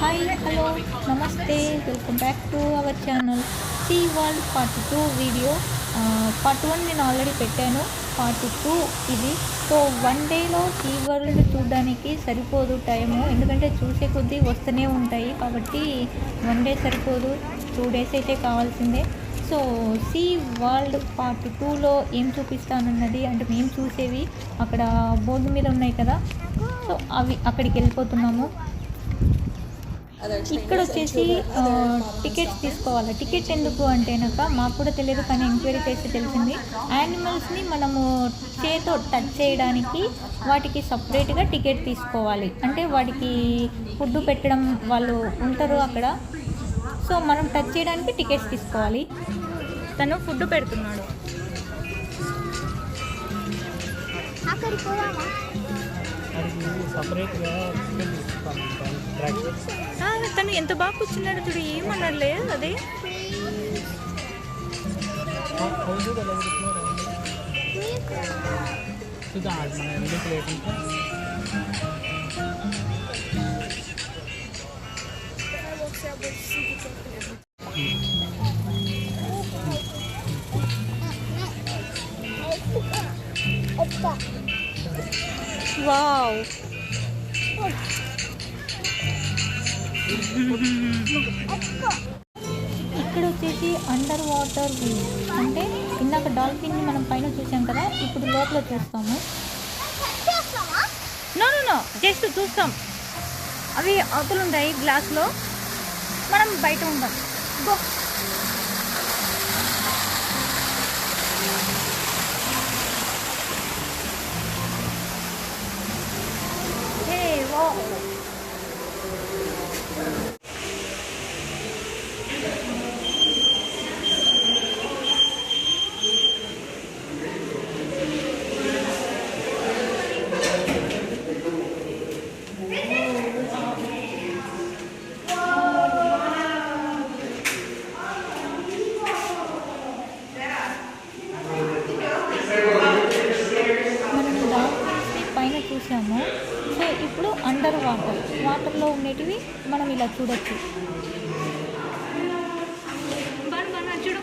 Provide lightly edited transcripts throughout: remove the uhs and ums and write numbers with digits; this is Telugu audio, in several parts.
హాయ్ హలో నమస్తే welcome back to our channel Sea World part 2 video. Part 1 నేను ఆల్రెడీ పెట్టాను, పార్ట్ 2 ఇది. సో 1 డేలో సీ వరల్డ్ చూడడానికి సరిపోదు టైము, ఎందుకంటే చూసే కొద్దీ వస్తూనే ఉంటాయి కాబట్టి 1 డే సరిపోదు, 2 డేస్ అయితే కావాల్సిందే. సో సీ వరల్డ్ పార్ట్ 2లో ఏం చూపిస్తానన్నది, అంటే మేము చూసేవి అక్కడ బోర్డు మీద ఉన్నాయి కదా, సో అవి అక్కడికి వెళ్ళిపోతున్నాము. ఇక్కడ వచ్చేసి టికెట్స్ తీసుకోవాలి. టికెట్ ఎందుకు అంటేనక మాకు కూడా తెలియదు, కానీ ఎంక్వైరీ చేసి తెలిసింది. యానిమల్స్ని మనము చేతో టచ్ చేయడానికి వాటికి సపరేట్గా టికెట్ తీసుకోవాలి. అంటే వాటికి ఫుడ్ పెట్టడం వాళ్ళు ఉంటారు అక్కడ, సో మనం టచ్ చేయడానికి టికెట్స్ తీసుకోవాలి. తను ఫుడ్ పెడుతున్నాడు. తను ఎంత బాగా కూర్చున్నాడు చూడు, ఏమన్నాడులే అదే. వావ్, ఇక్కడ వచ్చేసి అండర్ వాటర్ వ్యూ, అంటే ఇందాక డాల్ఫిన్ని మనం పైన చూసాం కదా, ఇప్పుడు లోపల చూస్తాము. నో నో నో, జస్ట్ చూస్తాం. అవి అవతలు ఉంటాయి గ్లాస్లో, మనం బయట ఉంటాం. గో. హే వా, పైన చూసాము. సో ఇప్పుడు అండర్ వాటర్లో ఉండేటివి మనం ఇలా చూడొచ్చు. చూడు,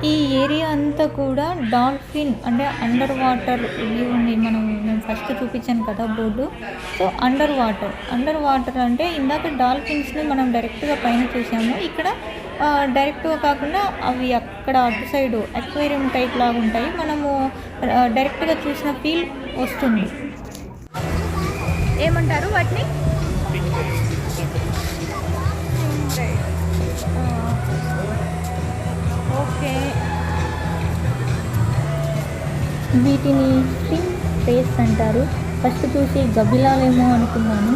ఈ ఏరియా అంతా కూడా డాల్ఫిన్, అంటే అండర్ వాటర్ వ్యూ ఉంది. నేను ఫస్ట్ చూపించాను కదా బోర్డు. సో అండర్ వాటర్ అంటే ఇందాక డాల్ఫిన్స్ని మనం డైరెక్ట్గా పైన చూసాము. ఇక్కడ డైరెక్ట్గా కాకుండా అవి అక్కడ అటు సైడు అక్వేరియం టైప్ లాగా ఉంటాయి, మనము డైరెక్ట్గా చూసిన ఫీల్ వస్తుంది. ఏమంటారు వాటిని? ఓకే, వీటిని స్ట్రింగ్ ఫేస్ అంటారు. ఫస్ట్ చూసి గబ్బిలాలేమో అనుకున్నాను.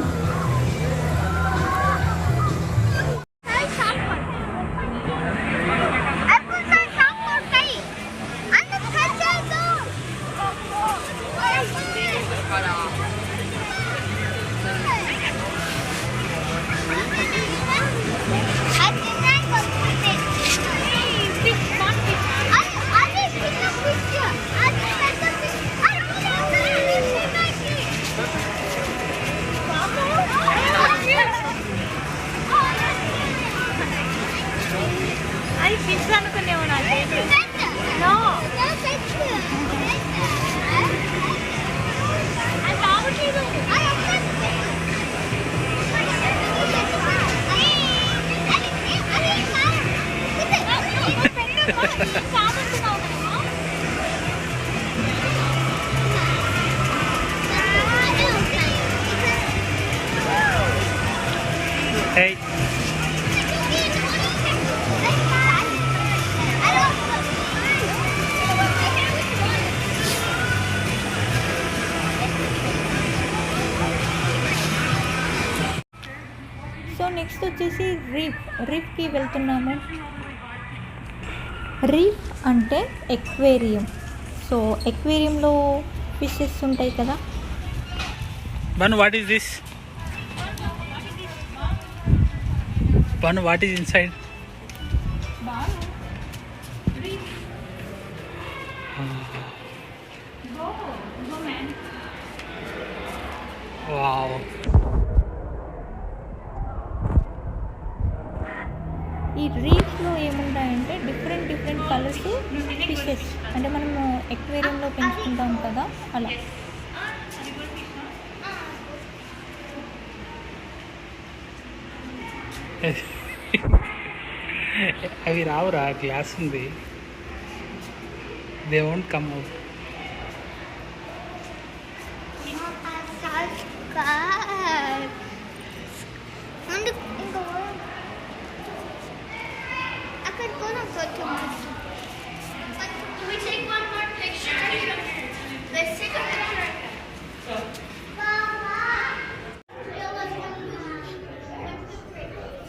Hey. సో నెక్స్ట్ వచ్చేసి రీఫ్కి వెళ్తున్నాము. రీఫ్ అంటే ఎక్వేరియం. సో ఎక్వేరియంలో ఫిషెస్ ఉంటాయి కదా. Banu, what is this? Banu, what is inside? Wow. ఈ రీఫ్లో ఏముంటాయంటే డిఫరెంట్ కలర్స్ ఫిషెస్, అంటే మనము ఎక్వేరియంలో పెంచుకుంటాం కదా అలా. అవి రావురా, గ్లాస్ ఉంది. They won't come out.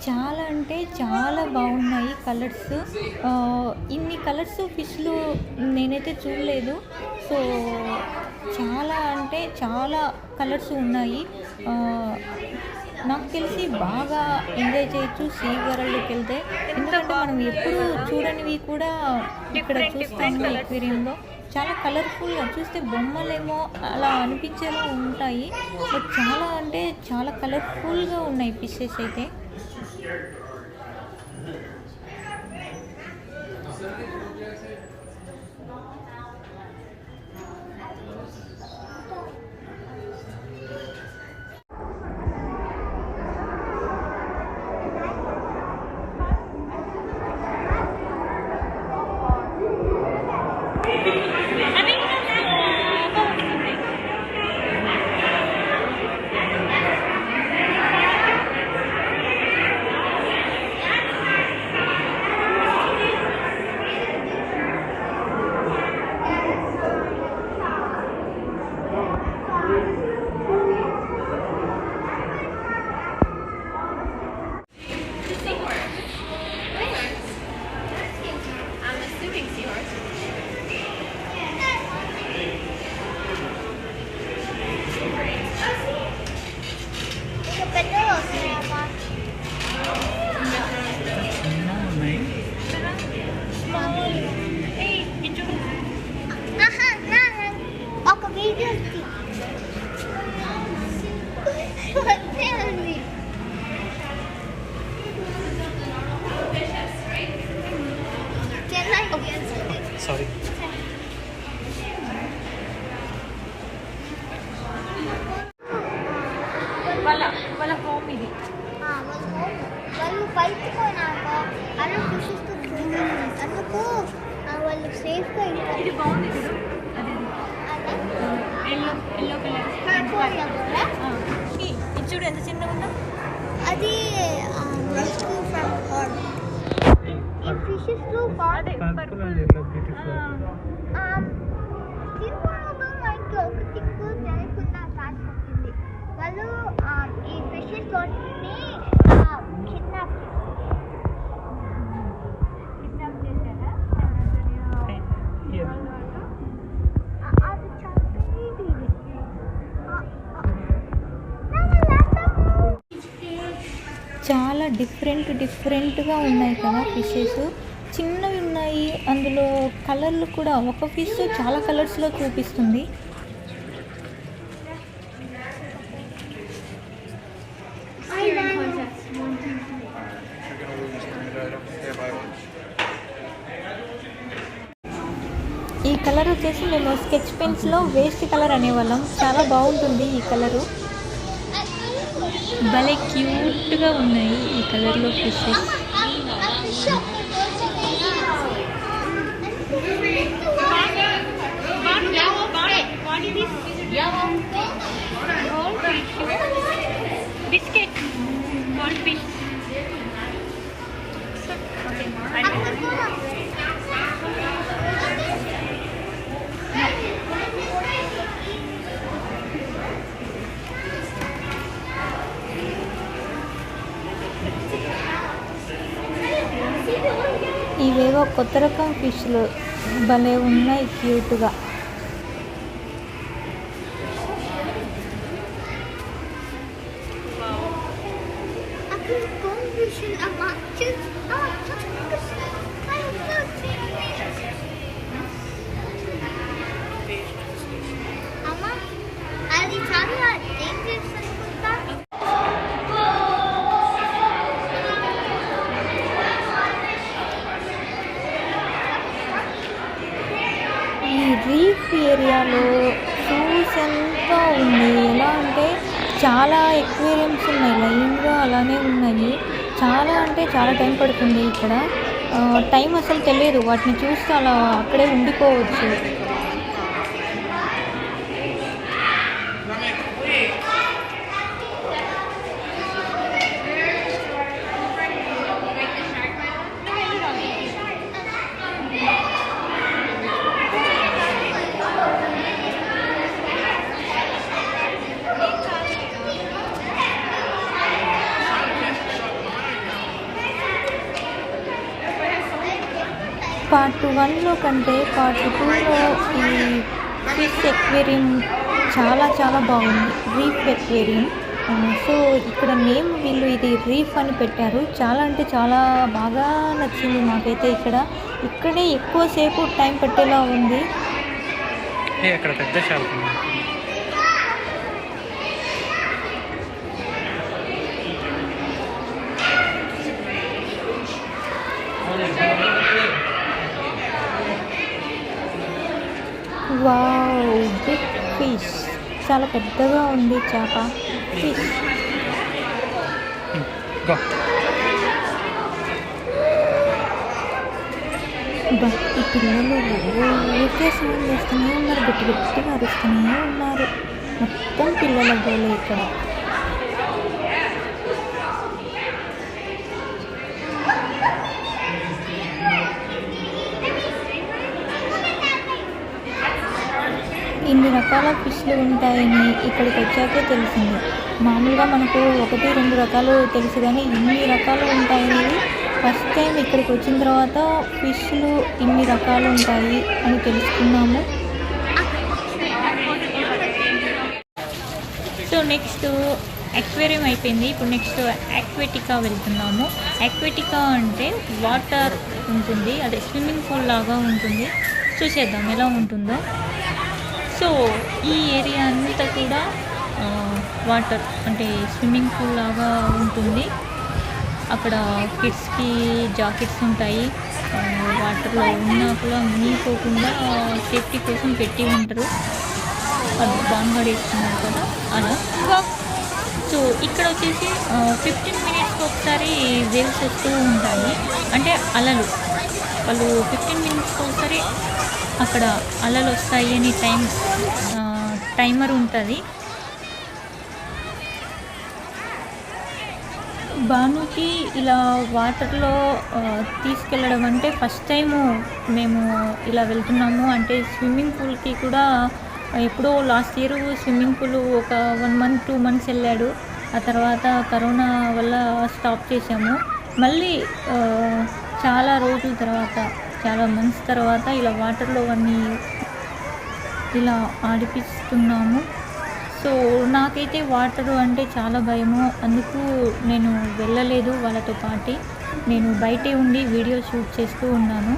చాలా అంటే చాలా బాగున్నాయి కలర్స్. ఇన్ని కలర్స్ ఫిష్లు నేనైతే చూడలేదు. సో చాలా అంటే చాలా కలర్స్ ఉన్నాయి. నాకు తెలిసి బాగా ఎంజాయ్ చేయొచ్చు సీ వరల్డ్కి వెళ్తే, ఎందుకంటే మనం ఎప్పుడు చూడనివి కూడా ఇక్కడ చూస్తాము ఎక్వేరియంలో. చాలా కలర్ఫుల్గా చూస్తే బొమ్మలేమో అలా అనిపించేలా ఉంటాయి, బట్ చాలా అంటే చాలా కలర్ఫుల్గా ఉన్నాయి ఫిషెస్ అయితే. Sorry. వాళ్ళ హోమ్ ఇది. వాళ్ళు బయటకు పోయినాక అలా ఫిషెస్తో అందుకు వాళ్ళు సేఫ్గా ఇది బాగుంది చూడు, అది ఎల్లో కలర్. ఇది చూడు ఎంత చిన్నగా ఉందో. అది రెస్క్యూ ఫ్రమ్ హార్మ్. ఈ ఫిషెస్లో ఒకటి జరగకుండా కాల్చుకుంది. వాళ్ళు ఈ ఫిషెస్ వాటిని కిడ్నాప్ చేశారా? అది చంపేది. చాలా డిఫరెంట్గా ఉన్నాయి కదా ఫిషెస్. చిన్నవి ఉన్నాయి, అందులో కలర్లు కూడా ఒక ఫిష్ చాలా కలర్స్లో చూపిస్తుంది. ఈ కలర్ వచ్చేసి మేము స్కెచ్ పెన్స్లో వేస్ట్ కలర్ అనేవాళ్ళం. చాలా బాగుంటుంది ఈ కలరు, భలే క్యూట్గా ఉన్నాయి ఈ కలర్లో ఫిషెస్. బిస్కెట్ ఇవేవో కొత్త రకం ఫిష్లు భలే ఉన్నాయి క్యూట్గా. ఈ రీఫ్ ఏరియాలో షూస్ ఎంత ఉంది, ఎలా అంటే చాలా ఎక్వేరియంస్ ఉన్నాయి లైన్గా అలానే ఉన్నాయి. చాలా అంటే చాలా టైం పడుతుంది ఇక్కడ. టైం అసలు తెలియదు, వాటిని చూస్తే అలా అక్కడే ఉండిపోవచ్చు. పార్ట్ 1లో కంటే పార్ట్ 2లో ఈ ఫిష్ ఎక్వేరియం చాలా చాలా బాగుంది, రీఫ్ ఎక్వేరియం. సో ఇక్కడ నేమ్ వీళ్ళు ఇది రీఫ్ అని పెట్టారు. చాలా అంటే చాలా బాగా నచ్చింది మాకైతే. ఇక్కడే ఎక్కువసేపు టైం పట్టేలా ఉంది. అక్కడ పెద్ద షాప్ ఉంది. వావ్, బిగ్ ఫిష్, చాలా పెద్దగా ఉంది చేప. ఫిష్ ఈ పిల్లలు ఊరికే సౌండ్ చేస్తూనే ఉన్నారు, గట్టి గట్టిగా అరుస్తూనే ఉన్నారు. మొత్తం పిల్లల గోలే ఇక్కడ. ఇన్ని రకాల ఫిష్లు ఉంటాయని ఇక్కడికి వచ్చాకే తెలిసింది. మామూలుగా మనకు 1-2 రకాలు తెలుసు, కానీ ఇన్ని రకాలు ఉంటాయని ఫస్ట్ టైం ఇక్కడికి వచ్చిన తర్వాత ఫిష్లు ఇన్ని రకాలు ఉంటాయి అని తెలుసుకున్నాము. సో నెక్స్ట్ అక్వేరియం అయిపోయింది. ఇప్పుడు నెక్స్ట్ ఆక్వాటికా వెళ్తున్నాము. ఆక్వాటికా అంటే వాటర్ ఉంటుంది, అదే స్విమ్మింగ్ పూల్ లాగా ఉంటుంది. చూసేద్దాం ఎలా ఉంటుందో. సో ఈ ఏరియా అంతా కూడా వాటర్ అంటే స్విమ్మింగ్ పూల్ లాగా ఉంటుంది. అక్కడ కిడ్స్కి జాకెట్స్ ఉంటాయి. వాటర్లో ఉన్నా కూడా మునిగిపోకుండా సేఫ్టీ కోసం పెట్టి ఉంటారు. అది బాగా వేస్తున్నారు కదా అలా. సో ఇక్కడ వచ్చేసి 15 మినిట్స్కి ఒకసారి వేవ్స్ వస్తూ ఉంటాయి, అంటే అలలు. వాళ్ళు 15 మినిట్స్కి ఒకసారి అక్కడ అలలు వస్తాయి అని టైమర్ ఉంటుంది. బానుకి ఇలా వాటర్లో తీసుకెళ్ళడం అంటే ఫస్ట్ టైము మేము ఇలా వెళ్తున్నాము. అంటే స్విమ్మింగ్ పూల్కి కూడా ఎప్పుడో లాస్ట్ ఇయర్ స్విమ్మింగ్ పూల్ ఒక 1 month 2 months వెళ్ళాడు. ఆ తర్వాత కరోనా వల్ల స్టాప్ చేసాము. మళ్ళీ చాలా రోజుల తర్వాత, చాలా మంత్స్ తర్వాత ఇలా వాటర్లో అన్నీ ఇలా ఆడిపిస్తున్నాము. సో నాకైతే వాటర్ అంటే చాలా భయము, అందుకు నేను వెళ్ళలేదు వాళ్ళతో పాటు. నేను బయటే ఉండి వీడియో షూట్ చేస్తూ ఉన్నాను.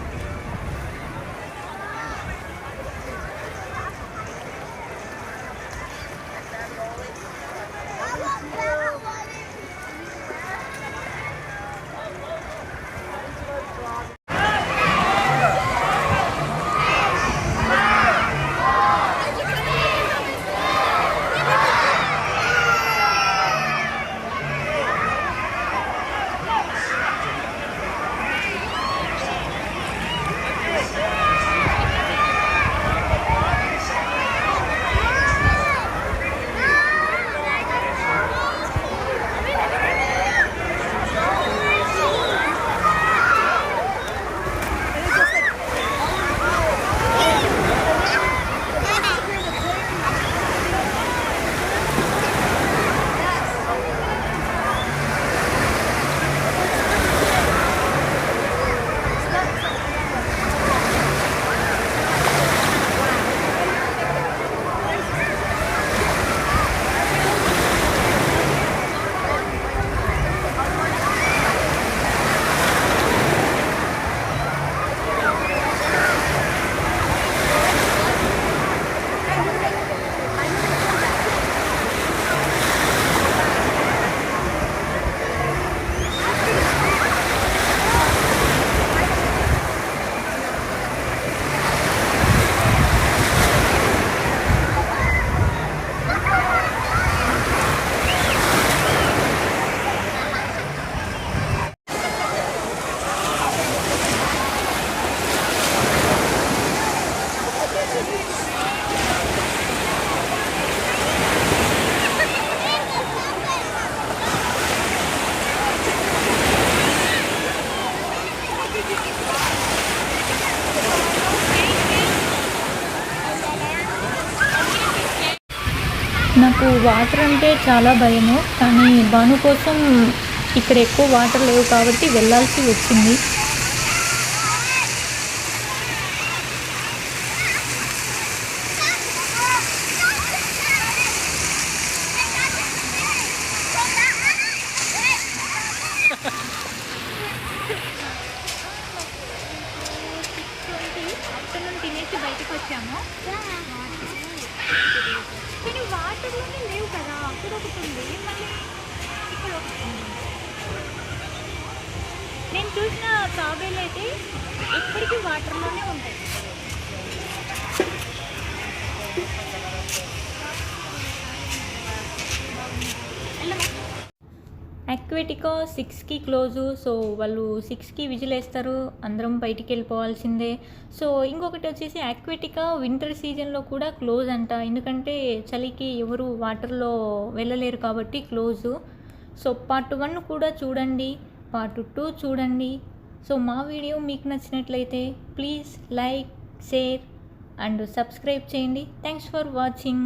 వాటర్ అంటే చాలా భయము, కానీ భాను కోసం ఇక్కడ ఎక్కువ వాటర్ లేవు కాబట్టి వెళ్ళాల్సి వచ్చింది. ఆఫ్టర్నూన్ తినేసి బయటకు వచ్చాము. కానీ వాటర్లోనే లేవు కదా, అక్కడ ఒకటి ఉంది, మళ్ళీ ఇక్కడ ఒకటి ఉంది. నేను చూసిన తాబేలు అయితే ఎప్పటికీ వాటర్లోనే ఉంటాయి. యాక్వాటికా 6కి క్లోజు. సో వాళ్ళు 6కి విజిల్ వేస్తారు, అందరం బయటికి వెళ్ళిపోవాల్సిందే. సో ఇంకొకటి వచ్చేసి యాక్వాటికా వింటర్ సీజన్లో కూడా క్లోజ్ అంట, ఎందుకంటే చలికి ఎవరు వాటర్లో వెళ్ళలేరు కాబట్టి క్లోజు. సో పార్ట్ 1 కూడా చూడండి, పార్ట్ 2 చూడండి. సో మా వీడియో మీకు నచ్చినట్లయితే please like, share and subscribe చేయండి. Thanks for watching.